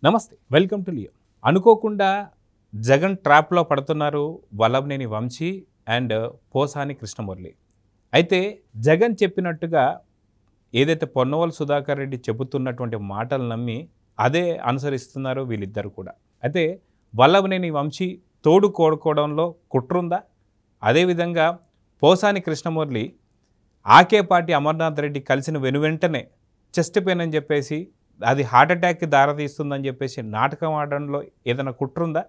నమస్తే, welcome to Leo. అనుకోకుండా జగన్ ట్రాప్లో పడుతున్నారు వల్లభనేని వంశీ అండ్ పోసాని కృష్ణమురళి. అయితే జగన్ చెప్పినట్టుగా ఏదైతే పొన్నవల్ సుధాకర్ రెడ్డి చెబుతున్నటువంటి మాటలు నమ్మి అదే అనుసరిస్తున్నారు వీళ్ళిద్దరు కూడా. అయితే వల్లభనేని వంశీ తోడు కోడుకోవడంలో కుట్రుందా? అదేవిధంగా పోసాని కృష్ణమురళి ఆకేపాటి అమర్నాథ్ రెడ్డి కలిసిన వెనువెంటనే చెస్ట్ పెయిన్ అని చెప్పేసి అది హార్ట్ అటాక్కి దారితీస్తుందని చెప్పేసి నాటకం ఆడడంలో ఏదైనా కుట్రుందా?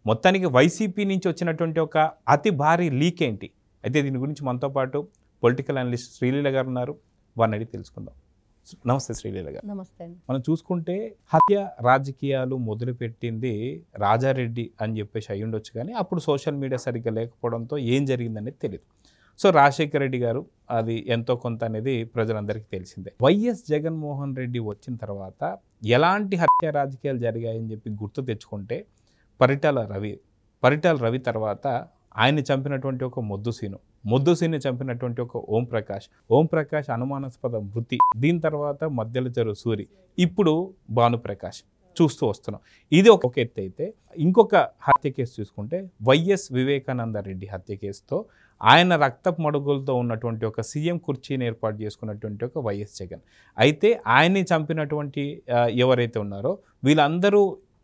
మొత్తానికి వైసీపీ నుంచి వచ్చినటువంటి ఒక అతి భారీ లీక్ ఏంటి? అయితే దీని గురించి మనతో పాటు పొలిటికల్ అనలిస్ట్ శ్రీలీల గారు ఉన్నారు. వారిని అడిగి తెలుసుకుందాం. నమస్తే శ్రీలీల గారు. నమస్తే. మనం చూసుకుంటే హత్య రాజకీయాలు మొదలుపెట్టింది రాజారెడ్డి అని చెప్పేసి అయ్యి ఉండొచ్చు, కానీ అప్పుడు సోషల్ మీడియా సరిగ్గా లేకపోవడంతో ఏం జరిగిందనేది తెలియదు. సో రాజశేఖర రెడ్డి గారు అది ఎంతో కొంత అనేది ప్రజలందరికీ తెలిసిందే. వైఎస్ జగన్మోహన్ రెడ్డి వచ్చిన తర్వాత ఎలాంటి హత్య రాజకీయాలు జరిగాయని చెప్పి గుర్తు తెచ్చుకుంటే పరిటాల రవి తర్వాత ఆయన్ని చంపినటువంటి ఒక మొద్దు సీను చంపినటువంటి ఒక ఓం ప్రకాష్ అనుమానాస్పద మృతి, దీని తర్వాత మధ్యల చెరువు సూరి, ఇప్పుడు భానుప్రకాష్ చూస్తూ వస్తున్నాం. ఇది ఒక ఎత్తు అయితే, ఇంకొక హత్య కేసు చూసుకుంటే వైఎస్ వివేకానంద రెడ్డి హత్య కేసుతో ఆయన రక్తపు మడుగులతో ఉన్నటువంటి ఒక సీఎం కుర్చీని ఏర్పాటు చేసుకున్నటువంటి ఒక వైఎస్ జగన్. అయితే ఆయన్ని చంపినటువంటి ఎవరైతే ఉన్నారో వీళ్ళందరూ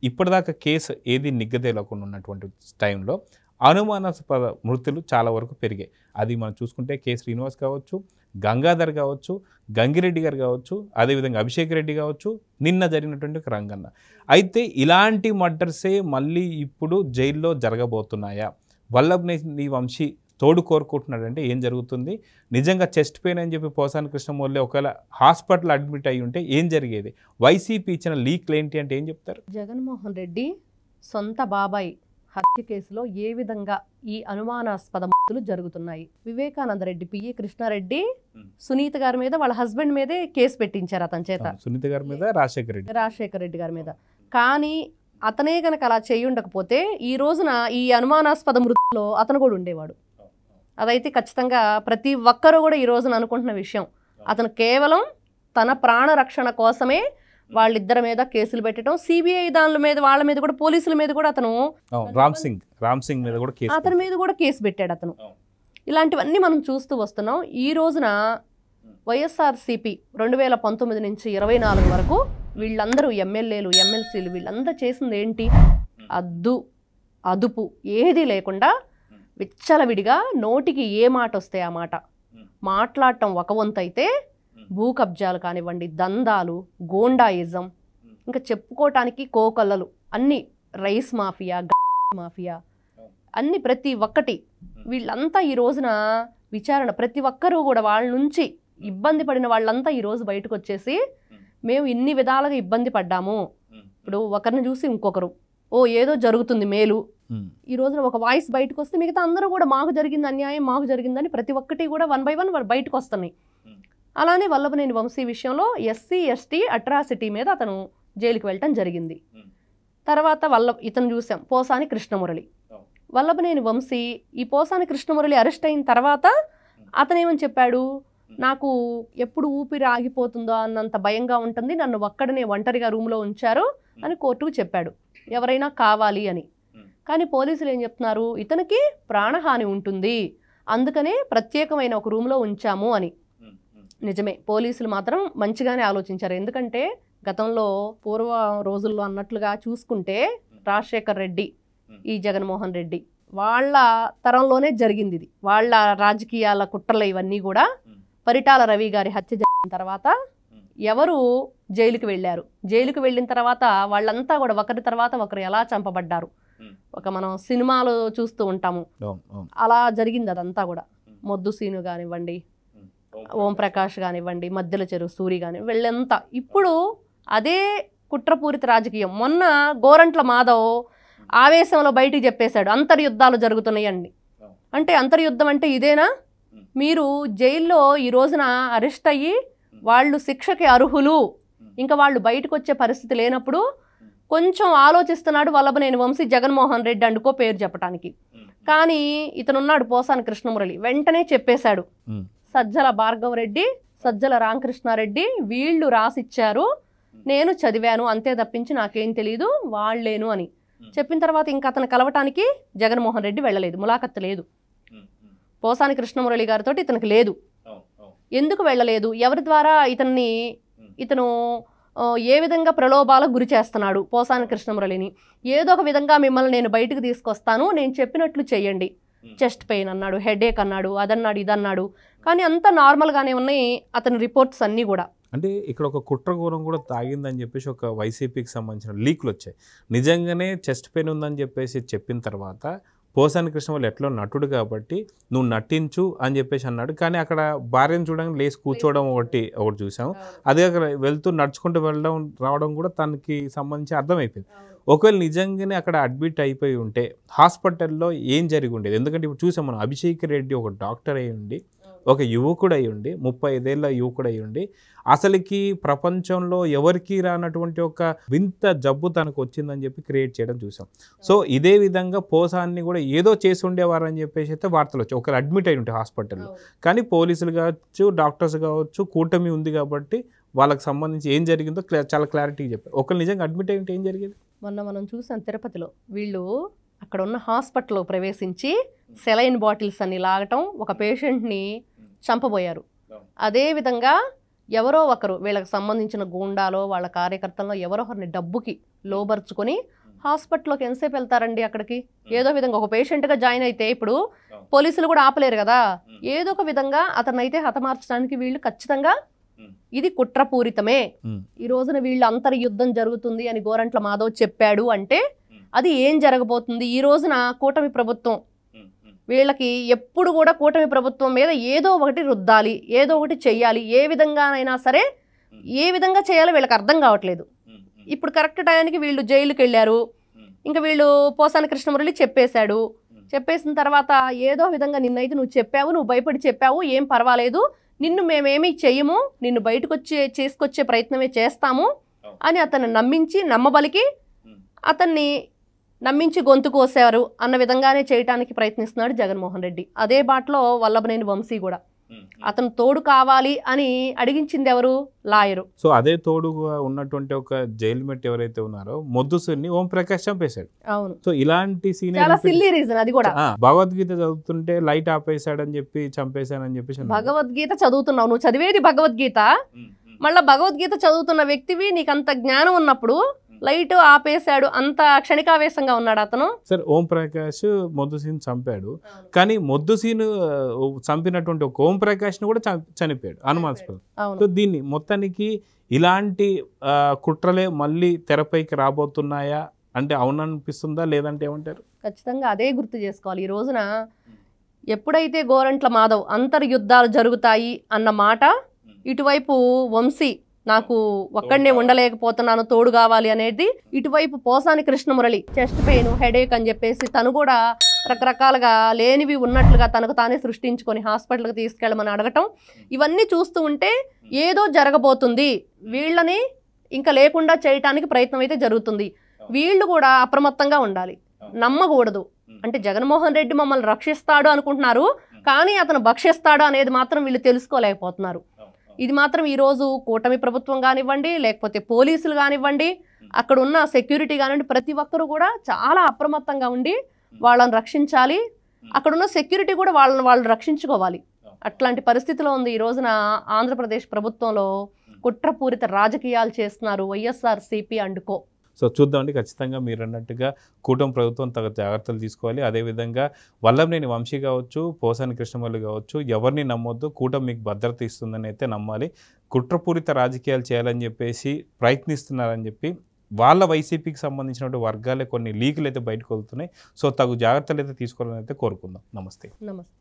ఇప్పటిదాకా కేసు ఏది నిగ్గదేలకుండా ఉన్నటువంటి టైంలో అనుమానాస్పద మృతులు చాలా వరకు పెరిగాయి. అది మనం చూసుకుంటే కె శ్రీనివాస్ కావచ్చు, గంగాధర్ కావచ్చు, గంగిరెడ్డి గారు కావచ్చు, అదేవిధంగా అభిషేక్ రెడ్డి కావచ్చు, నిన్న జరిగినటువంటి ఒక రంగన్న. అయితే ఇలాంటి మర్డర్సే మళ్ళీ ఇప్పుడు జైల్లో జరగబోతున్నాయా? వల్లభనేని వంశీ తోడు కోరుకుంటున్నాడంటే ఏం జరుగుతుంది? నిజంగా చెస్ట్ పెయిన్ అని చెప్పి పోసాని కృష్ణమురళి ఒకవేళ హాస్పిటల్ అడ్మిట్ అయ్యి ఉంటే ఏం జరిగేది? వైసీపీ ఇచ్చిన లీక్లు ఏంటి అంటే ఏం చెప్తారు? జగన్మోహన్ రెడ్డి సొంత బాబాయ్ హత్య కేసులో ఏ విధంగా ఈ అనుమానాస్పద మృతులు జరుగుతున్నాయి? వివేకానంద రెడ్డి, పిఏ కృష్ణారెడ్డి సునీత గారి మీద, వాళ్ళ హస్బెండ్ మీదే కేసు పెట్టించారు అతని చేత. సునీత గారి మీద, రాజశేఖర రెడ్డి గారి మీద. కానీ అతనే కనుక అలా చేయి ఉండకపోతే ఈ రోజున ఈ అనుమానాస్పద మృతుల్లో అతను కూడా ఉండేవాడు. అదైతే ఖచ్చితంగా ప్రతి ఒక్కరూ కూడా ఈ రోజున అనుకుంటున్న విషయం. అతను కేవలం తన ప్రాణ రక్షణ కోసమే వాళ్ళిద్దరి మీద కేసులు పెట్టడం, సిబిఐ దాని మీద, వాళ్ళ మీద కూడా, పోలీసుల మీద కూడా అతను రామ్ సింగ్ మీద కూడా అతని మీద కూడా కేసు పెట్టాడు అతను. ఇలాంటివన్నీ మనం చూస్తూ వస్తున్నాం. ఈ రోజున వైఎస్ఆర్సీపీ 2019 నుంచి 24 వరకు వీళ్ళందరూ ఎమ్మెల్యేలు, ఎమ్మెల్సీలు వీళ్ళందరూ చేసింది ఏంటి? అదుపు ఏదీ లేకుండా విచ్చలవిడిగా నోటికి ఏ మాట వస్తే ఆ మాట మాట్లాడటం ఒక వంతు అయితే, భూ కబ్జాలు కానివ్వండి, దందాలు, గోండాయిజం, ఇంకా చెప్పుకోవటానికి కోకల్లలు అన్ని, రైస్ మాఫియా, మాఫియా అన్ని, ప్రతి ఒక్కటి వీళ్ళంతా ఈ రోజున విచారణ, ప్రతి ఒక్కరూ కూడా వాళ్ళ నుంచి ఇబ్బంది పడిన వాళ్ళంతా ఈరోజు బయటకు వచ్చేసి మేము ఇన్ని విధాలుగా ఇబ్బంది పడ్డాము, ఇప్పుడు ఒకరిని చూసి ఇంకొకరు ఏదో జరుగుతుంది మేలు, ఈ రోజున ఒక వాయిస్ బయటకు వస్తే మిగతా అందరూ కూడా మాకు జరిగింది అన్యాయం, మాకు జరిగిందని ప్రతి ఒక్కటి కూడా 1 by 1 బయటకు వస్తున్నాయి. అలానే వల్లభనేని వంశీ విషయంలో ఎస్సీ ఎస్టీ అట్రాసిటీ మీద అతను జైలుకి వెళ్ళటం జరిగింది. తర్వాత ఇతను చూసాం పోసాని కృష్ణమురళి. వల్లభనేని వంశీ ఈ పోసాని కృష్ణమురళి అరెస్ట్ అయిన తర్వాత అతను ఏమని చెప్పాడు? నాకు ఎప్పుడు ఊపిరి ఆగిపోతుందో అన్నంత భయంగా ఉంటుంది, నన్ను ఒక్కడనే ఒంటరిగా రూమ్లో ఉంచారు అని కోర్టుకు చెప్పాడు, ఎవరైనా కావాలి అని. కానీ పోలీసులు ఏం చెప్తున్నారు? ఇతనికి ప్రాణహాని ఉంటుంది, అందుకనే ప్రత్యేకమైన ఒక రూమ్లో ఉంచాము అని. నిజమే, పోలీసులు మాత్రం మంచిగానే ఆలోచించారు. ఎందుకంటే గతంలో పూర్వ రోజుల్లో అన్నట్లుగా చూసుకుంటే రాజశేఖర్ రెడ్డి, ఈ జగన్మోహన్ రెడ్డి వాళ్ళ తరంలోనే జరిగింది ఇది. వాళ్ళ రాజకీయాల కుట్రలు ఇవన్నీ కూడా పరిటాల రవి గారి హత్య జరిగిన తర్వాత ఎవరు జైలుకి వెళ్ళారు, జైలుకి వెళ్ళిన తర్వాత వాళ్ళంతా కూడా ఒకరి తర్వాత ఒకరు ఎలా చంపబడ్డారు, ఒక మనం సినిమాలు చూస్తూ ఉంటాము, అలా జరిగింది అదంతా కూడా. మొద్దు సీను కానివ్వండి, ఓం ప్రకాష్ కానివ్వండి, మధ్యల చెరువు సూరి కాని, వీళ్ళంతా ఇప్పుడు అదే కుట్రపూరిత రాజకీయం. మొన్న గోరంట్ల మాధవ్ ఆవేశంలో బయటికి చెప్పేశాడు అంతర్యుద్ధాలు జరుగుతున్నాయండి. అంటే అంతర్యుద్ధం అంటే ఇదేనా? మీరు జైల్లో ఈ రోజున అరెస్ట్ అయ్యి వాళ్ళు శిక్షకి అర్హులు, ఇంకా వాళ్ళు బయటకు వచ్చే పరిస్థితి లేనప్పుడు కొంచెం ఆలోచిస్తున్నాడు వల్లభనేని వంశీ జగన్మోహన్ రెడ్డి అండుకో పేరు చెప్పడానికి. కానీ ఇతనున్నాడు పోసాని కృష్ణమురళి, వెంటనే చెప్పేశాడు సజ్జల భార్గవ రెడ్డి, సజ్జల రామకృష్ణారెడ్డి వీళ్ళు రాసిచ్చారు, నేను చదివాను అంతే తప్పించి నాకేం తెలియదు వాళ్ళేను అని చెప్పిన తర్వాత ఇంకా అతను కలవటానికి జగన్మోహన్ రెడ్డి వెళ్ళలేదు, ములాఖత్తు లేదు. పోసాని కృష్ణమురళి గారితో ఇతనికి లేదు. ఎందుకు వెళ్ళలేదు? ఎవరి ద్వారా ఇతను ఏ విధంగా ప్రలోభాలకు గురి చేస్తున్నాడు పోసాని కృష్ణమురళిని? ఏదో ఒక విధంగా మిమ్మల్ని నేను బయటకు తీసుకొస్తాను, నేను చెప్పినట్లు చెయ్యండి. చెస్ట్ పెయిన్ అన్నాడు, హెడేక్ అన్నాడు, అదన్నాడు, ఇదన్నాడు. కానీ అంతా నార్మల్గానే ఉన్నాయి అతని రిపోర్ట్స్ అన్నీ కూడా. అంటే ఇక్కడ ఒక కుట్రగూరం కూడా తాగిందని చెప్పేసి ఒక వైసీపీకి సంబంధించిన లీకులు వచ్చాయి. నిజంగానే చెస్ట్ పెయిన్ ఉందని చెప్పేసి చెప్పిన తర్వాత పోసాని కృష్ణమురళి ఎట్లా నటుడు కాబట్టి నువ్వు నటించు అని చెప్పేసి అన్నాడు. కానీ అక్కడ భార్యను చూడడానికి లేచి కూర్చోవడం ఒకటి చూసాం. అదే అక్కడ వెళ్తూ నడుచుకుంటూ వెళ్ళడం రావడం కూడా తనకి సంబంధించి అర్థమైపోయింది. ఒకవేళ నిజంగానే అక్కడ అడ్మిట్ అయిపోయి ఉంటే హాస్పిటల్లో ఏం జరిగి ఉండేది? ఎందుకంటే ఇప్పుడు చూసాం మనం, అభిషేక్ రెడ్డి ఒక డాక్టర్ అయి ఉండి, ఒక యువకుడు అయి ఉండి, 35 ఏళ్ళ యువకుడు అయి ఉండి, అసలుకి ప్రపంచంలో ఎవరికి రానటువంటి ఒక వింత జబ్బు తనకు వచ్చిందని చెప్పి క్రియేట్ చేయడం చూసాం. సో ఇదే విధంగా పోసాన్ని కూడా ఏదో చేసి ఉండేవారు అని చెప్పేసి అయితే వార్తలు వచ్చాయి. ఒకరు అడ్మిట్ అయి ఉంటే హాస్పిటల్లో. కానీ పోలీసులు కావచ్చు, డాక్టర్స్ కావచ్చు, కూటమి ఉంది కాబట్టి వాళ్ళకి సంబంధించి ఏం జరిగిందో చాలా క్లారిటీగా చెప్పారు. ఒకరు నిజంగా అడ్మిట్ అయి ఉంటే ఏం జరిగేది? మొన్న మనం చూసాం తిరుపతిలో, వీళ్ళు అక్కడ ఉన్న హాస్పిటల్లో ప్రవేశించి సెలైన్ బాటిల్స్ అన్ని లాగటం, ఒక పేషెంట్ని చంపబోయారు. అదేవిధంగా ఎవరో ఒకరు వీళ్ళకి సంబంధించిన గూండాలో వాళ్ళ కార్యకర్తల్లో ఎవరో ఒకరిని డబ్బుకి లోబర్చుకొని హాస్పిటల్లోకి ఎంతసేపు వెళ్తారండి అక్కడికి? ఏదో విధంగా ఒక పేషెంట్గా జాయిన్ అయితే ఇప్పుడు పోలీసులు కూడా ఆపలేరు కదా. ఏదో ఒక విధంగా అతనైతే హతమార్చడానికి వీళ్ళు ఖచ్చితంగా, ఇది కుట్రపూరితమే. ఈ రోజున వీళ్ళు అంతర్యుద్ధం జరుగుతుంది అని గోరంట్ల మాధవ్ చెప్పాడు అంటే అది ఏం జరగబోతుంది? ఈ రోజున కూటమి ప్రభుత్వం వీళ్ళకి ఎప్పుడు కూడా కూటమి ప్రభుత్వం మీద ఏదో ఒకటి రుద్దాలి, ఏదో ఒకటి చెయ్యాలి. ఏ విధంగానైనా సరే ఏ విధంగా చేయాలో వీళ్ళకి అర్థం కావట్లేదు. ఇప్పుడు కరెక్ట్ టైంకి వీళ్ళు జైలుకి వెళ్ళారు. ఇంకా వీళ్ళు పోసాని కృష్ణమురళి చెప్పేశాడు. చెప్పేసిన తర్వాత ఏదో విధంగా నిన్నైతే నువ్వు చెప్పావు, నువ్వు భయపడి చెప్పావు, ఏం పర్వాలేదు, నిన్ను మేమేమీ చెయ్యము, నిన్ను బయటకు చేసుకొచ్చే ప్రయత్నమే చేస్తాము అని అతన్ని నమ్మించి, నమ్మబలికి అతన్ని నమ్మించి గొంతు కోసారు అన్న విధంగానే చేయటానికి ప్రయత్నిస్తున్నాడు జగన్మోహన్ రెడ్డి. అదే బాటలో వల్లభనేని వంశీ కూడా అతను తోడు కావాలి అని అడిగించింది ఎవరు? లాయరు. సో అదే తోడుగా ఉన్నటువంటి ఒక జైలు మెట్ ఎవరైతే ఉన్నారో మొద్దుసుని ఓం ప్రకాష్ చంపేశాడు. అవును. సో ఇలాంటి సీన్ చాలా సిల్లీ రీజన్ అది కూడా. భగవద్గీత చదువుతుంటే లైట్ ఆపేశాడని చెప్పి చంపేశానని చెప్పేసి. భగవద్గీత చదువుతున్నావు, నువ్వు చదివేది భగవద్గీత, మళ్ళీ భగవద్గీత చదువుతున్న వ్యక్తివి, నీకు అంత జ్ఞానం ఉన్నప్పుడు లైట్ ఆపేశాడు, అంత క్షణికావేశంగా ఉన్నాడు అతను. సార్ ఓం ప్రకాష్ మొద్దుసీన్ చంపాడు, కానీ మొద్దుసీన్ చంపినటువంటి ఒక ఓం ప్రకాష్ ని కూడా చనిపోయాడు అనుమానాస్పదం. సో దీన్ని మొత్తానికి ఇలాంటి కుట్రలే మళ్ళీ తెరపైకి రాబోతున్నాయా అంటే అవుననిపిస్తుందా, లేదంటే ఏమంటారు? ఖచ్చితంగా అదే గుర్తు చేసుకోవాలి. ఈ రోజున ఎప్పుడైతే గోరంట్ల మాధవ్ అంతర్యుద్ధాలు జరుగుతాయి అన్న మాట, ఇటువైపు వంశీ నాకు ఒక్కడనే ఉండలేకపోతున్నాను, తోడు కావాలి అనేది, ఇటువైపు Posani Krishnamurali chest pain, headache అని చెప్పేసి తను కూడా రకరకాలుగా లేనివి ఉన్నట్లుగా తనకు తానే సృష్టించుకొని హాస్పిటల్కి తీసుకెళ్ళమని అడగటం, ఇవన్నీ చూస్తూ ఉంటే ఏదో జరగబోతుంది, వీళ్ళని ఇంకా లేకుండా చేయటానికి ప్రయత్నం అయితే జరుగుతుంది. వీళ్ళు కూడా అప్రమత్తంగా ఉండాలి, నమ్మకూడదు. అంటే జగన్మోహన్ రెడ్డి మమ్మల్ని రక్షిస్తాడు అనుకుంటున్నారు, కానీ అతను భక్షిస్తాడు అనేది మాత్రం వీళ్ళు తెలుసుకోలేకపోతున్నారు. ఇది మాత్రం ఈరోజు కూటమి ప్రభుత్వం కానివ్వండి, లేకపోతే పోలీసులు కానివ్వండి, అక్కడ ఉన్న సెక్యూరిటీ కానివ్వండి, ప్రతి ఒక్కరు కూడా చాలా అప్రమత్తంగా ఉండి వాళ్ళని రక్షించాలి. అక్కడున్న సెక్యూరిటీ కూడా వాళ్ళు రక్షించుకోవాలి. అట్లాంటి పరిస్థితిలో ఉంది ఈ రోజున ఆంధ్రప్రదేశ్ ప్రభుత్వంలో. కుట్రపూరిత రాజకీయాలు చేస్తున్నారు వైఎస్ఆర్సీపీ అండ్ కో. సో చూద్దామండి, ఖచ్చితంగా మీరు అన్నట్టుగా కూటమి ప్రభుత్వం తగ్గ జాగ్రత్తలు తీసుకోవాలి. అదేవిధంగా వల్లభనేని వంశీ కావచ్చు, పోసాని కృష్ణమురళి కావచ్చు, ఎవరిని నమ్మొద్దు, కూటమి మీకు భద్రత ఇస్తుందని అయితే నమ్మాలి. కుట్రపూరిత రాజకీయాలు చేయాలని చెప్పేసి ప్రయత్నిస్తున్నారని చెప్పి వాళ్ళ వైసీపీకి సంబంధించినటువంటి వర్గాలే కొన్ని లీకులు అయితే బయటకు వెళ్తున్నాయి. సో తగు జాగ్రత్తలు అయితే తీసుకోవాలని అయితే కోరుకుందాం. నమస్తే. నమస్తే.